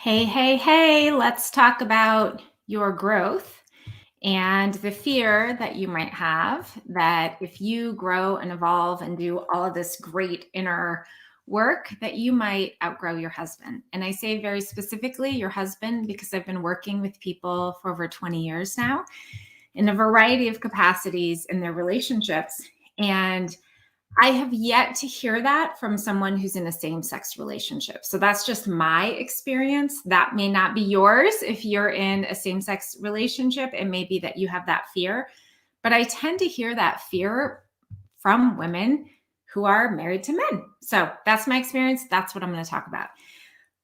Hey, hey, hey, let's talk about your growth and the fear that you might have that if you grow and evolve and do all of this great inner work, that you might outgrow your husband. And I say very specifically your husband because I've been working with people for over 20 years now in a variety of capacities in their relationships. And I have yet to hear that from someone who's in a same-sex relationship. So that's just my experience. That may not be yours. If you're in a same-sex relationship, it may be that you have that fear. But I tend to hear that fear from women who are married to men. So that's my experience. That's what I'm going to talk about.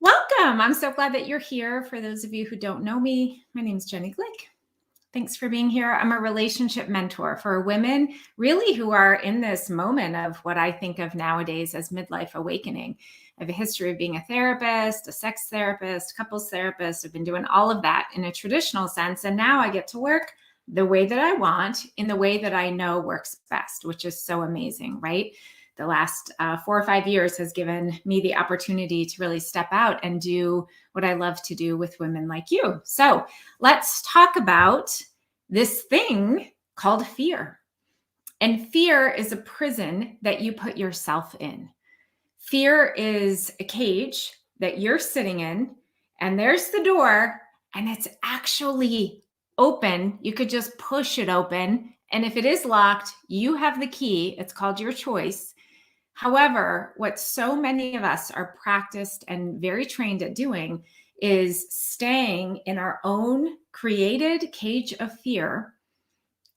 Welcome. I'm so glad that you're here. For those of you who don't know me, my name is Jenny Glick. Thanks for being here. I'm a relationship mentor for women really who are in this moment of what I think of nowadays as midlife awakening. I have a history of being a therapist, a sex therapist, couples therapist. I've been doing all of that in a traditional sense. And now I get to work the way that I want in the way that I know works best, which is so amazing, right? The last 4 or 5 years has given me the opportunity to really step out and do what I love to do with women like you. So let's talk about this thing called fear. And fear is a prison that you put yourself in. Fear is a cage that you're sitting in, and there's the door, and it's actually open. You could just push it open. And if it is locked, you have the key. It's called your choice. However, what so many of us are practiced and very trained at doing is staying in our own created cage of fear.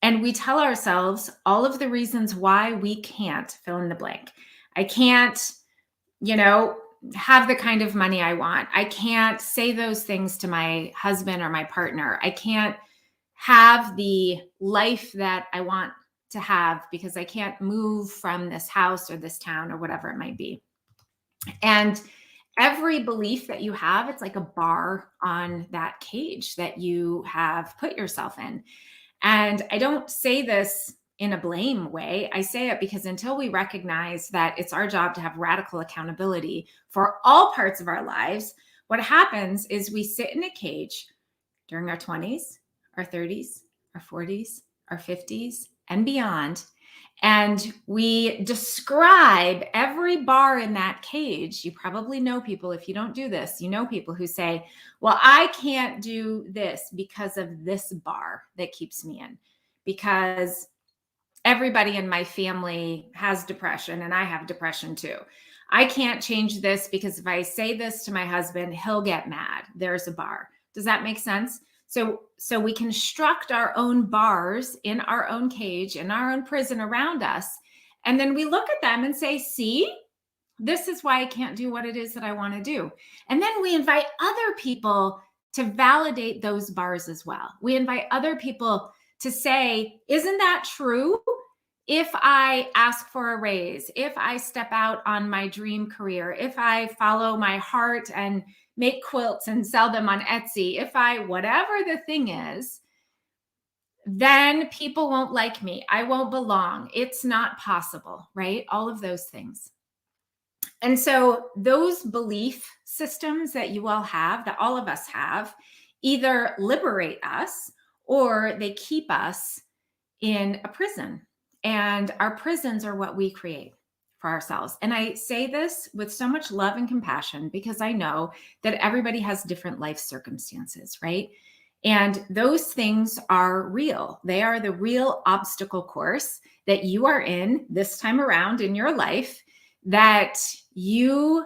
And we tell ourselves all of the reasons why we can't fill in the blank. I can't, have the kind of money I want. I can't say those things to my husband or my partner. I can't have the life that I want to have because I can't move from this house or this town or whatever it might be. And every belief that you have, it's like a bar on that cage that you have put yourself in. And I don't say this in a blame way. I say it because until we recognize that it's our job to have radical accountability for all parts of our lives, what happens is we sit in a cage during our 20s, our 30s, our 40s, our 50s, and beyond. And we describe every bar in that cage. You probably know people, if you don't do this, you know people who say, well, I can't do this because of this bar that keeps me in, because everybody in my family has depression and I have depression too. I can't change this because if I say this to my husband, he'll get mad. There's a bar. Does that make sense? So we construct our own bars in our own cage, in our own prison around us. And then we look at them and say, see, this is why I can't do what it is that I want to do. And then we invite other people to validate those bars as well. We invite other people to say, isn't that true? If I ask for a raise, if I step out on my dream career, if I follow my heart and make quilts and sell them on Etsy, if I, whatever the thing is, then people won't like me. I won't belong. It's not possible, right? All of those things. And so those belief systems that you all have, that all of us have, either liberate us or they keep us in a prison. And our prisons are what we create for ourselves. And I say this with so much love and compassion because I know that everybody has different life circumstances, right? And those things are real. They are the real obstacle course that you are in this time around in your life that you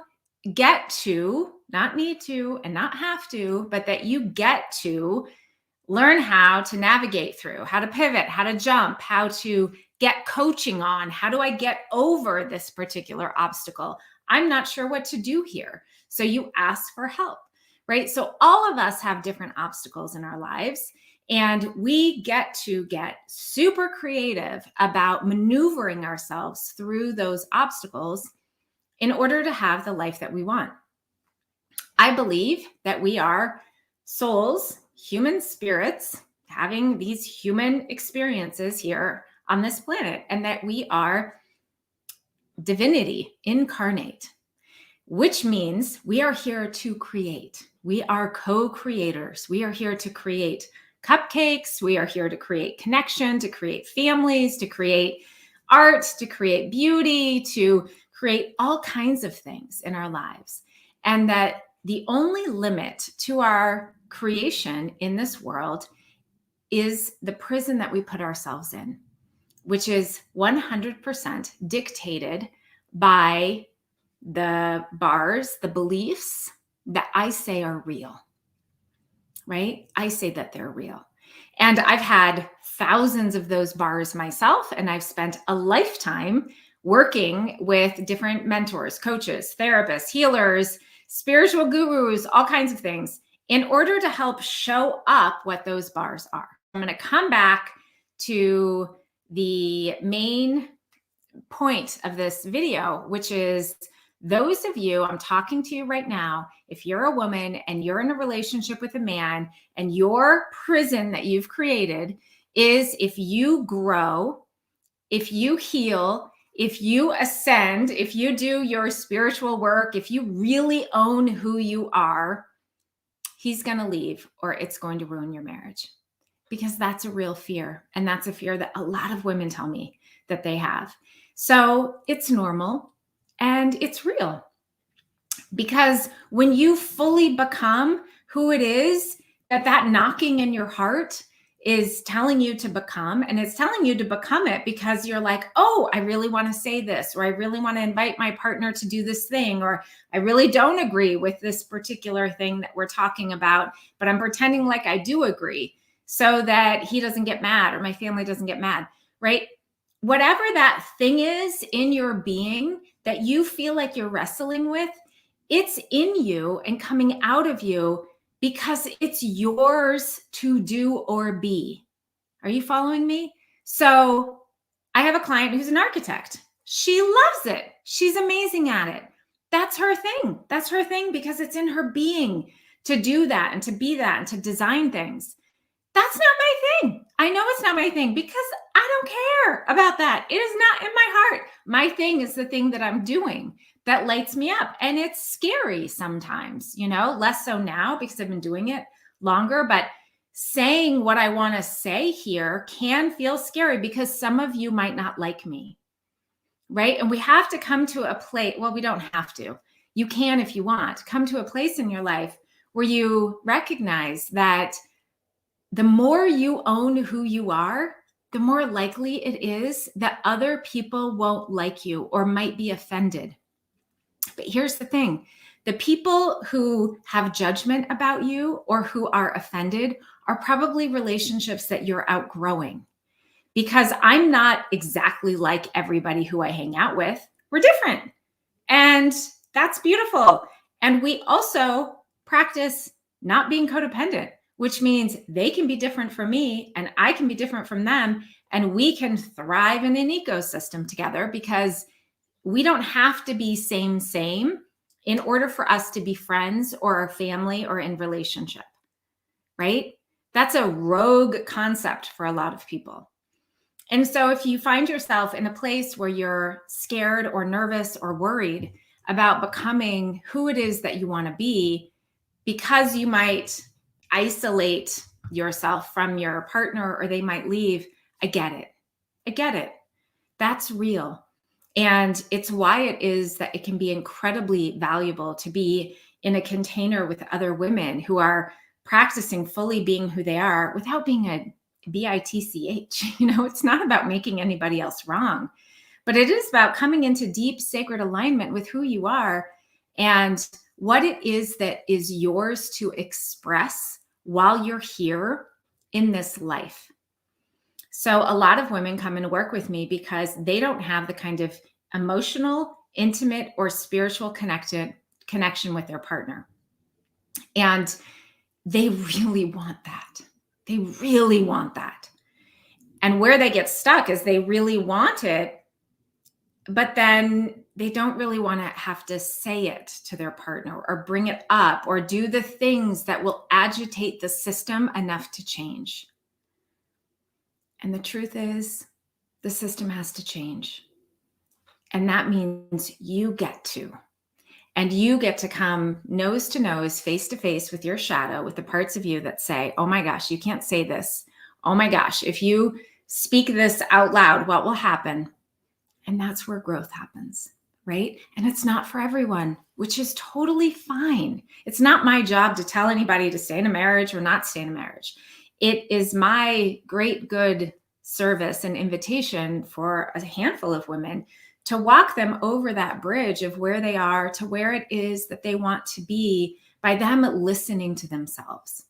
get to, not need to and not have to, but that you get to learn how to navigate through, how to pivot, how to jump, how to get coaching on. How do I get over this particular obstacle? I'm not sure what to do here. So you ask for help, right? So all of us have different obstacles in our lives, and we get to get super creative about maneuvering ourselves through those obstacles in order to have the life that we want. I believe that we are souls, human spirits, having these human experiences here on this planet, and that we are divinity incarnate, which means we are here to create. We are co-creators. We are here to create cupcakes. We are here to create connection, to create families, to create art, to create beauty, to create all kinds of things in our lives. And that the only limit to our creation in this world is the prison that we put ourselves in, which is 100% dictated by the bars, the beliefs that I say are real, right? I say that they're real. And I've had thousands of those bars myself, and I've spent a lifetime working with different mentors, coaches, therapists, healers, spiritual gurus, all kinds of things in order to help show up what those bars are. I'm going to come back to the main point of this video, which is those of you, I'm talking to you right now, if you're a woman and you're in a relationship with a man and your prison that you've created is if you grow, if you heal, if you ascend, if you do your spiritual work, if you really own who you are, he's going to leave or it's going to ruin your marriage. Because that's a real fear. And that's a fear that a lot of women tell me that they have. So it's normal and it's real. Because when you fully become who it is that knocking in your heart is telling you to become, and it's telling you to become it because you're like, oh, I really want to say this, or I really want to invite my partner to do this thing, or I really don't agree with this particular thing that we're talking about, but I'm pretending like I do agree so that he doesn't get mad or my family doesn't get mad, right? Whatever that thing is in your being that you feel like you're wrestling with, it's in you and coming out of you because it's yours to do or be. Are you following me? So I have a client who's an architect. She loves it. She's amazing at it. That's her thing. That's her thing because it's in her being to do that and to be that and to design things. That's not my thing. I know it's not my thing because I don't care about that. It is not in my heart. My thing is the thing that I'm doing that lights me up. And it's scary sometimes, less so now because I've been doing it longer. But saying what I want to say here can feel scary because some of you might not like me, right? And we have to come to a place. Well, we don't have to. You can, if you want, come to a place in your life where you recognize that the more you own who you are, the more likely it is that other people won't like you or might be offended. But here's the thing. The people who have judgment about you or who are offended are probably relationships that you're outgrowing. Because I'm not exactly like everybody who I hang out with. We're different. And that's beautiful. And we also practice not being codependent, which means they can be different from me and I can be different from them. And we can thrive in an ecosystem together because we don't have to be same in order for us to be friends or a family or in relationship, right? That's a rogue concept for a lot of people. And so if you find yourself in a place where you're scared or nervous or worried about becoming who it is that you want to be, because you might isolate yourself from your partner or they might leave, I get it. I get it. That's real. And it's why it is that it can be incredibly valuable to be in a container with other women who are practicing fully being who they are without being a bitch. It's not about making anybody else wrong, but it is about coming into deep sacred alignment with who you are and what it is that is yours to express while you're here in this life. So a lot of women come and work with me because they don't have the kind of emotional, intimate, or spiritual connection with their partner. And they really want that. They really want that. And where they get stuck is they really want it, but then they don't really want to have to say it to their partner or bring it up or do the things that will agitate the system enough to change. And the truth is, the system has to change. And that means you get to. And you get to come nose to nose, face to face with your shadow, with the parts of you that say, oh my gosh, you can't say this. Oh my gosh, if you speak this out loud, what will happen? And that's where growth happens, right? And it's not for everyone, which is totally fine. It's not my job to tell anybody to stay in a marriage or not stay in a marriage. It is my great good service and invitation for a handful of women to walk them over that bridge of where they are to where it is that they want to be by them listening to themselves.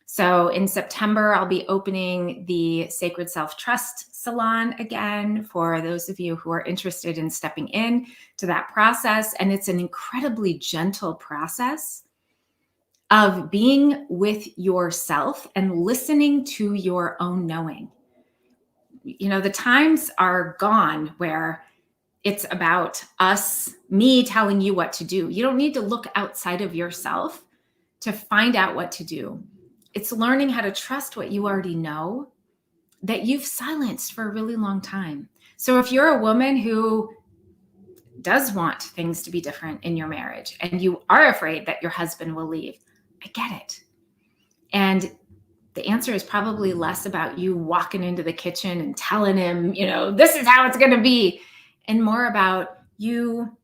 So in September, I'll be opening the Sacred Self Trust Salon again for those of you who are interested in stepping in to that process. And it's an incredibly gentle process of being with yourself and listening to your own knowing. You know, the times are gone where it's about me telling you what to do. You don't need to look outside of yourself to find out what to do. It's learning how to trust what you already know that you've silenced for a really long time. So if you're a woman who does want things to be different in your marriage and you are afraid that your husband will leave, I get it. And the answer is probably less about you walking into the kitchen and telling him, you know, this is how it's going to be, and more about you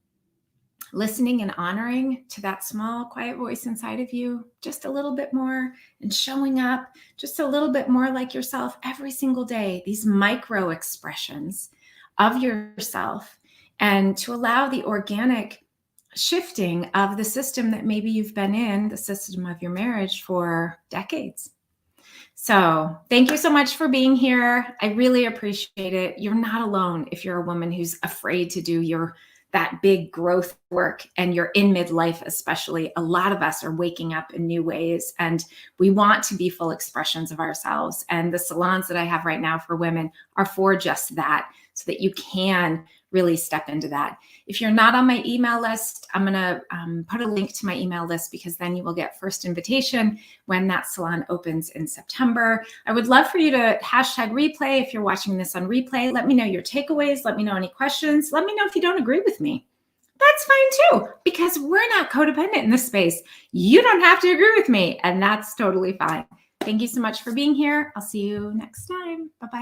listening and honoring to that small, quiet voice inside of you just a little bit more and showing up just a little bit more like yourself every single day, these micro expressions of yourself, and to allow the organic shifting of the system that maybe you've been in, the system of your marriage, for decades. So thank you so much for being here. I really appreciate it. You're not alone if you're a woman who's afraid to do that big growth work and you're in midlife, especially. A lot of us are waking up in new ways and we want to be full expressions of ourselves. And the salons that I have right now for women are for just that, so that you can really step into that. If you're not on my email list, I'm going to put a link to my email list, because then you will get first invitation when that salon opens in September. I would love for you to #replay if you're watching this on replay. Let me know your takeaways. Let me know any questions. Let me know if you don't agree with me. That's fine too, because we're not codependent in this space. You don't have to agree with me, and that's totally fine. Thank you so much for being here. I'll see you next time. Bye-bye.